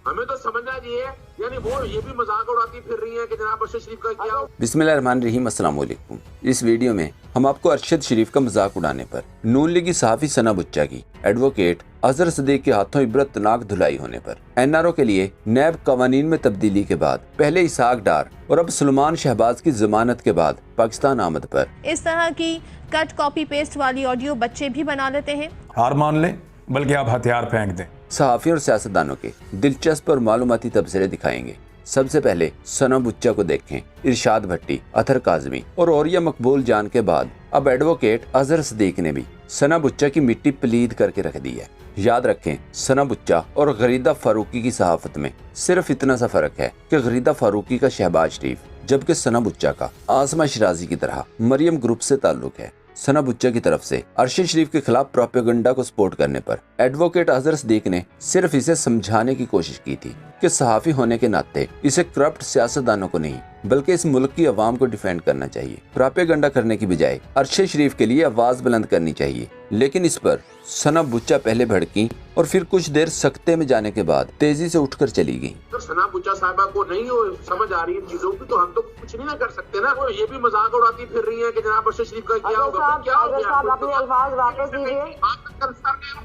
हमें तो समझना चाहिए, यानी वो ये भी मजाक उड़ाती फिर रही है कि जनाब अरशद शरीफ का क्या। बिस्मिल्लाहिर्रहमानिर्रहीम, अस्सलाम वालेकुम। इस वीडियो में हम आपको अरशद शरीफ का मजाक उड़ाने पर नून लीगी सहाफ़ी सना बुच्चा की एडवोकेट अजहर सदीक के हाथों इबरतनाक धुलाई होने पर एनआरओ के लिए नैब कवानीन में तब्दीली के बाद पहले इसहाक डार और अब सुलेमान शहबाज की जमानत के बाद पाकिस्तान आमद पर इस तरह की कट कॉपी पेस्ट वाली ऑडियो बच्चे भी बना लेते हैं। हार मान लें, बल्कि आप हथियार फेंक दें। सहाफ़ियों और सियासतदानों के दिलचस्प और मालूमाती तबसरे दिखाएंगे। सबसे पहले सना बुच्चा को देखें। इरशाद भट्टी, अतहर काज़मी और औरिया मकबूल जान के बाद अब एडवोकेट अजहर सदीक ने भी सना बुच्चा की मिट्टी पलीद करके रख दी है। याद रखें, सना बुच्चा और गरीदा फारूकी की सहाफत में सिर्फ इतना सा फर्क है कि गरीदा फारूकी का शहबाज शरीफ, जबकि सना बुच्चा का आसमा शिराजी की तरह मरियम ग्रुप से ताल्लुक है। सना बुच्चा की तरफ से अरशद शरीफ के खिलाफ प्रोपेगेंडा को सपोर्ट करने पर एडवोकेट अजहर सदीक ने सिर्फ इसे समझाने की कोशिश की थी कि सहाफ़ी होने के नाते इसे करप्ट सियासतदानों को नहीं बल्कि इस मुल्क की आवाम को डिफेंड करना चाहिए। प्रोपेगेंडा करने की बजाय अरशद शरीफ के लिए आवाज बुलंद करनी चाहिए। लेकिन इस पर सना बुच्चा पहले भड़की और फिर कुछ देर सख्ते में जाने के बाद तेजी से उठकर चली गई। तो सना बुच्चा साहिबा को नहीं हो समझ आ रही इन चीजों की, तो हम तो कुछ नहीं ना कर सकते ना। वो ये भी मजाक उड़ाती फिर रही है कि जनाब अरशद शरीफ का क्या होगा, क्या हो गया। अपने अल्फाज वापस लीजिए।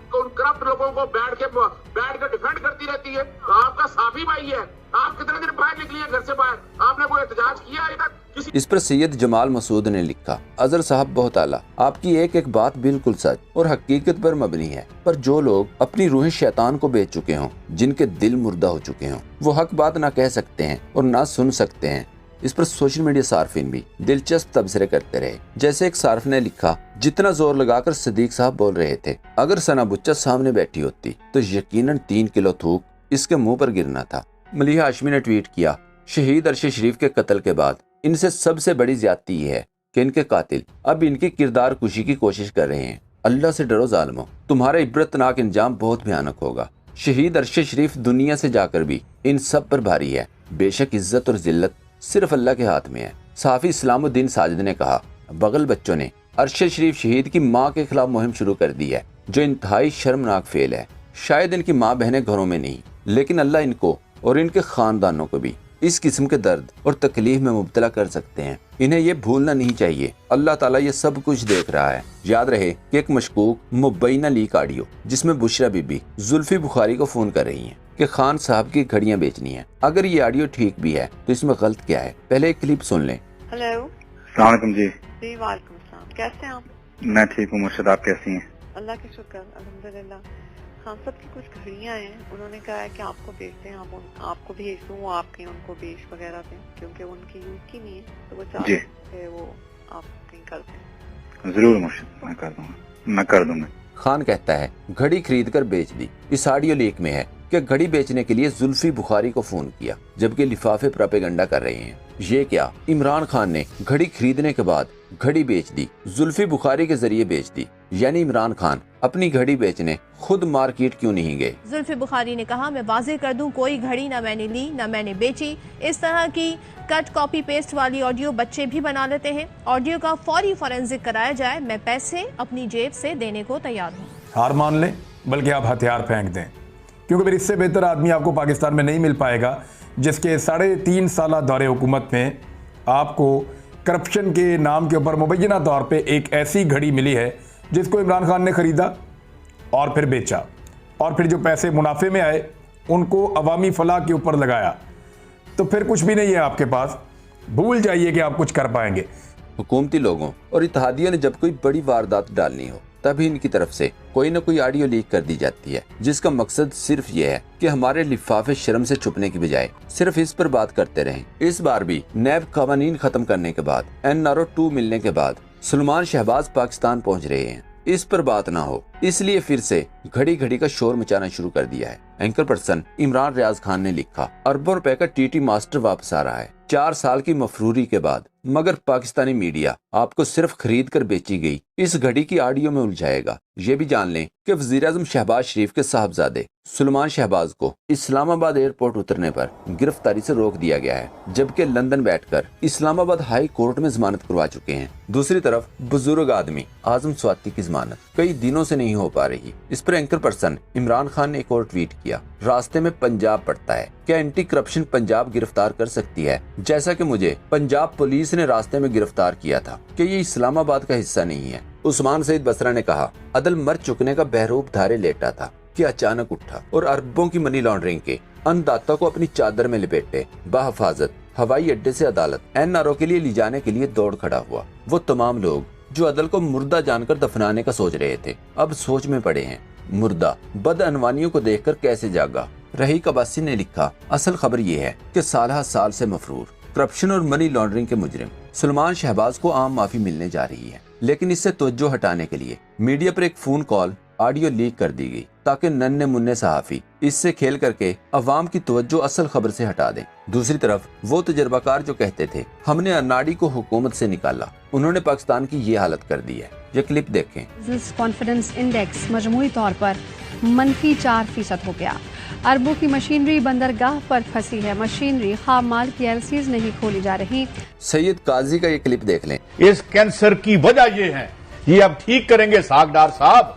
करप्ट लोगों को बैठ के डिफेंड करती रहती है। आपका साफी भाई है, आप कितने दिन बाहर निकली है घर से बाहर, आपने कोई एहतजाज किया अभी तक? इस पर सैयद जमाल मसूद ने लिखा, अजहर साहब बहुत आला, आपकी एक एक बात बिल्कुल सच और हकीकत पर मबनी है, पर जो लोग अपनी रूह शैतान को बेच चुके हों, जिनके दिल मुर्दा हो चुके हों, वो हक बात ना कह सकते हैं और ना सुन सकते हैं। इस पर सोशल मीडिया सार्फिन भी दिलचस्प तबसरे करते रहे। जैसे एक सार्फ ने लिखा, जितना जोर लगाकर सदीक साहब बोल रहे थे, अगर सना बुच्चा सामने बैठी होती तो यकीनन 3 किलो थूक इसके मुंह पर गिरना था। मलिहा हाशमी ने ट्वीट किया, शहीद अरशद शरीफ के कत्ल के बाद इनसे सबसे बड़ी ज्यादती ये है कि इनके कातिल अब इनकी किरदार कुशी की कोशिश कर रहे हैं। अल्लाह से डरो जालिमो, तुम्हारा इबरतनाक इंजाम बहुत भयानक होगा। शहीद अरशद शरीफ दुनिया से जाकर भी इन सब पर भारी है। बेशक इज्जत और जिल्लत सिर्फ अल्लाह के हाथ में है। सहाफ़ी इस्लामुद्दीन साजिद ने कहा, बगल बच्चों ने अरशद शरीफ शहीद की माँ के खिलाफ मुहिम शुरू कर दी है, जो इंतहाई शर्मनाक फेल है। शायद इनकी माँ बहनें घरों में नहीं, लेकिन अल्लाह इनको और इनके खानदानों को भी इस किस्म के दर्द और तकलीफ में मुब्तला कर सकते हैं। इन्हें ये भूलना नहीं चाहिए, अल्लाह ताला ये सब कुछ देख रहा है। याद रहे कि एक मशकूक मुबैना लीक ऑडियो जिसमें बुशरा बीबी जुल्फी बुखारी को फोन कर रही हैं कि खान साहब की घड़ियां बेचनी है। अगर ये ऑडियो ठीक भी है तो इसमें गलत क्या है, पहले एक क्लिप सुन लें। हेलो। अस्सलाम वालेकुम जी। जी वालेकुम सलाम, कैसे हैं आप? मैं ठीक हूँ मुर्शद, आप कैसी हैं? अल्लाह के शुक्र, अल्हम्दुलिल्लाह। खान साहब की कुछ घड़ियाँ हैं, उन्होंने कहा है कि आपको बेचते हैं, आपको भेज दूँ, वो आप कहीं उनको बेच वगैरह दें, क्योंकि उनकी यूज की नहीं है, तो वो चाहते हैं वो आप कहीं कर दें। जरूर मुर्शद, मैं कर दूंगा। खान कहता है, घड़ी खरीद कर बेच दी। इस ऑडियो लीक में है कि घड़ी बेचने के लिए जुल्फी बुखारी को फोन किया, जबकि लिफाफे प्रोपेगेंडा कर रहे हैं। ये क्या, इमरान खान ने घड़ी खरीदने के बाद घड़ी बेच दी, जुल्फी बुखारी के जरिए बेच दी। यानी इमरान खान अपनी घड़ी बेचने खुद मार्केट क्यों नहीं गए? जुल्फी बुखारी ने कहा, मैं वाज़ेह कर दूं, कोई घड़ी ना मैंने ली ना मैंने बेची। इस तरह की कट कॉपी पेस्ट वाली ऑडियो बच्चे भी बना लेते हैं। ऑडियो का फौरी फॉरेंसिक कराया जाए, मैं पैसे अपनी जेब से देने को तैयार हूँ। हार मान लें, बल्कि आप हथियार फेंक दें, क्योंकि फिर इससे बेहतर आदमी आपको पाकिस्तान में नहीं मिल पाएगा, जिसके 3.5 साल दौरे हुकूमत में आपको करप्शन के नाम के ऊपर मुबैना तौर पे एक ऐसी घड़ी मिली है जिसको इमरान खान ने ख़रीदा और फिर बेचा, और फिर जो पैसे मुनाफे में आए उनको अवामी फलाह के ऊपर लगाया। तो फिर कुछ भी नहीं है आपके पास, भूल जाइए कि आप कुछ कर पाएंगे। हुकूमती लोगों और इत्तेहादियों ने जब कोई बड़ी वारदात डालनी हो, तभी इनकी तरफ से कोई न कोई ऑडियो लीक कर दी जाती है, जिसका मकसद सिर्फ ये है कि हमारे लिफाफे शर्म से छुपने की बजाय सिर्फ इस पर बात करते रहें। इस बार भी नैब कवानीन खत्म करने के बाद, एनआरओ 2 मिलने के बाद सुलेमान शहबाज पाकिस्तान पहुंच रहे हैं। इस पर बात ना हो, इसलिए फिर से घड़ी घड़ी का शोर मचाना शुरू कर दिया है। एंकर पर्सन इमरान रियाज खान ने लिखा, अरबों रुपए का टीटी मास्टर वापस आ रहा है। 4 साल की मफरूरी के बाद मगर पाकिस्तानी मीडिया आपको सिर्फ खरीद कर बेची गई इस घड़ी की ऑडियो में उलझाएगा। ये भी जान लें कि वज़ीर-ए-आज़म शहबाज शरीफ के साहबजादे सुलेमान शहबाज को इस्लामाबाद एयरपोर्ट उतरने पर गिरफ्तारी से रोक दिया गया है, जबकि लंदन बैठकर इस्लामाबाद हाई कोर्ट में जमानत करवा चुके हैं। दूसरी तरफ बुजुर्ग आदमी आजम स्वाति की जमानत कई दिनों से नहीं हो पा रही। इस पर एंकर पर्सन इमरान खान ने एक और ट्वीट किया, रास्ते में पंजाब पड़ता है, क्या एंटी करप्शन पंजाब गिरफ्तार कर सकती है? जैसा कि मुझे पंजाब पुलिस ने रास्ते में गिरफ्तार किया था कि ये इस्लामाबाद का हिस्सा नहीं है। उस्मान सईद बसरा ने कहा, अदल मर चुकने का बहरूप धारे लेटा था कि अचानक उठा और अरबों की मनी लॉन्ड्रिंग के अन्नदाता को अपनी चादर में लपेटे बाहिफाजत हवाई अड्डे से अदालत एनआरओ के लिए ले जाने के लिए दौड़ खड़ा हुआ। वो तमाम लोग जो अदल को मुर्दा जानकर दफनाने का सोच रहे थे, अब सोच में पड़े हैं। मुर्दा बदअनवानियों को देखकर कैसे जागा। रहीक अब्बासी ने लिखा, असल खबर ये है कि साल साल से मफरूर करप्शन और मनी लॉन्ड्रिंग के मुजरिम सुलेमान शहबाज को आम माफी मिलने जा रही है, लेकिन इससे तवज्जो हटाने के लिए मीडिया पर एक फोन कॉल ऑडियो लीक कर दी गई ताकि नन्हे मुन्ने सहाफी इससे खेल करके अवाम की तवज्जो असल खबर से हटा दें। दूसरी तरफ वो तजर्बाकार जो कहते थे हमने अनाड़ी को हुकूमत से निकाला, उन्होंने पाकिस्तान की ये हालत कर दी है। ये क्लिप देखें। कॉन्फिडेंस इंडेक्स मजमूई तौर पर -4% हो गया। अरबों की मशीनरी बंदरगाह पर फंसी है। मशीनरी खाम माल की एलसीज नहीं खोली जा रही। सैयद काजी का ये क्लिप देख लें। इस कैंसर की वजह ये है, ये अब ठीक करेंगे सागडार साहब,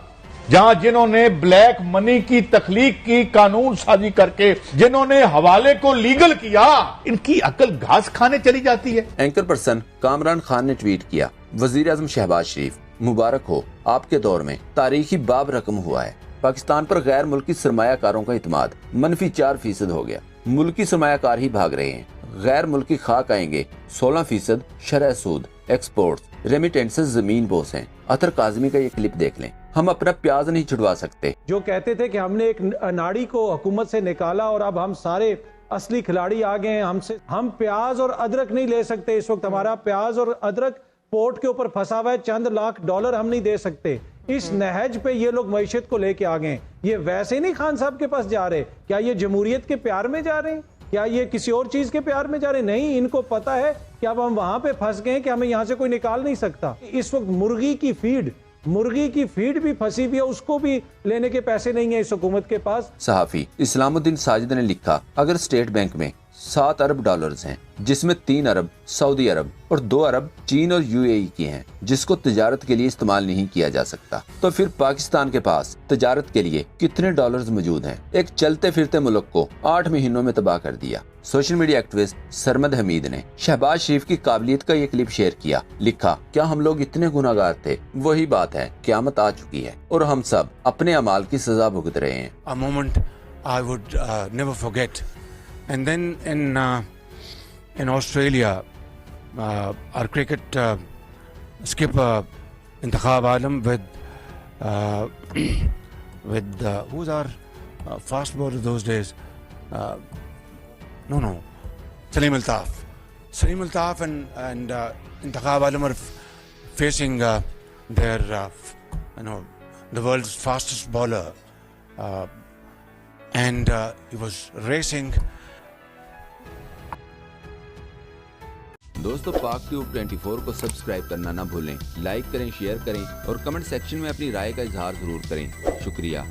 जहां जिन्होंने ब्लैक मनी की तख्लीक की कानून साजी करके जिन्होंने हवाले को लीगल किया, इनकी अकल घास खाने चली जाती है। एंकर पर्सन कामरान खान ने ट्वीट किया, वज़ीर-ए-आज़म शहबाज शरीफ मुबारक हो, आपके दौर में तारीखी बाब रकम हुआ है। पाकिस्तान पर गैर मुल्की सरमायाकारों का इत्मीनान -4% हो गया। मुल्की सरमायाकार ही भाग रहे हैं, गैर मुल्की खाक आएंगे 16%। शरह सूद, एक्सपोर्ट्स, रेमिटेंसेस जमीन बोस हैं। अतर काज़मी का ये क्लिप देख लें। हम अपना प्याज नहीं छुड़वा सकते। जो कहते थे कि हमने एक अनाड़ी को हुकूमत से निकाला और अब हम सारे असली खिलाड़ी आ गए हैं, हम प्याज और अदरक नहीं ले सकते। इस वक्त हमारा प्याज और अदरक पोर्ट के ऊपर फंसा हुआ है, चंद लाख डॉलर हम नहीं दे सकते। इस नहज पे ये लोग मईशत को लेके आ गए। ये वैसे नहीं खान साहब के पास जा रहे, क्या ये जमहूरियत के प्यार में जा रहे हैं, क्या ये किसी और चीज के प्यार में जा रहे? नहीं, इनको पता है कि अब हम वहां पे फंस गए कि हमें यहां से कोई निकाल नहीं सकता। इस वक्त मुर्गी की फीड भी फंसी हुई है, उसको भी लेने के पैसे नहीं है इस हुकूमत के पास। सहाफी इस्लामुद्दीन साजिद ने लिखा, अगर स्टेट बैंक में 7 अरब डॉलर्स हैं, जिसमें 3 अरब सऊदी अरब और 2 अरब चीन और यूएई की हैं, जिसको तिजारत के लिए इस्तेमाल नहीं किया जा सकता, तो फिर पाकिस्तान के पास तिजारत के लिए कितने डॉलर्स मौजूद हैं? एक चलते फिरते मुल्क को 8 महीनों में तबाह कर दिया। Social media activist Sarmad Hamid ने शहबाज शरीफ की काबिलियत का ये क्लिप शेयर किया, लिखा, क्या हम लोग इतने गुनाहगार थे? वही बात है, क़यामत आ चुकी है और हम सब अपने अमाल की सजा भुगत रहे हैं। A moment I would never forget. And then in Australia, our cricket skipper Intikhab Alam with who's our fast bowler those days? No, Salim Altaf. Salim Altaf and Intikhab Alam are facing their the world's fastest bowler, and he was racing. दोस्तों, पाक tube 24 को subscribe करना ना भूलें, like करें, share करें और comment section में अपनी राय का इजहार जरूर करें। शुक्रिया।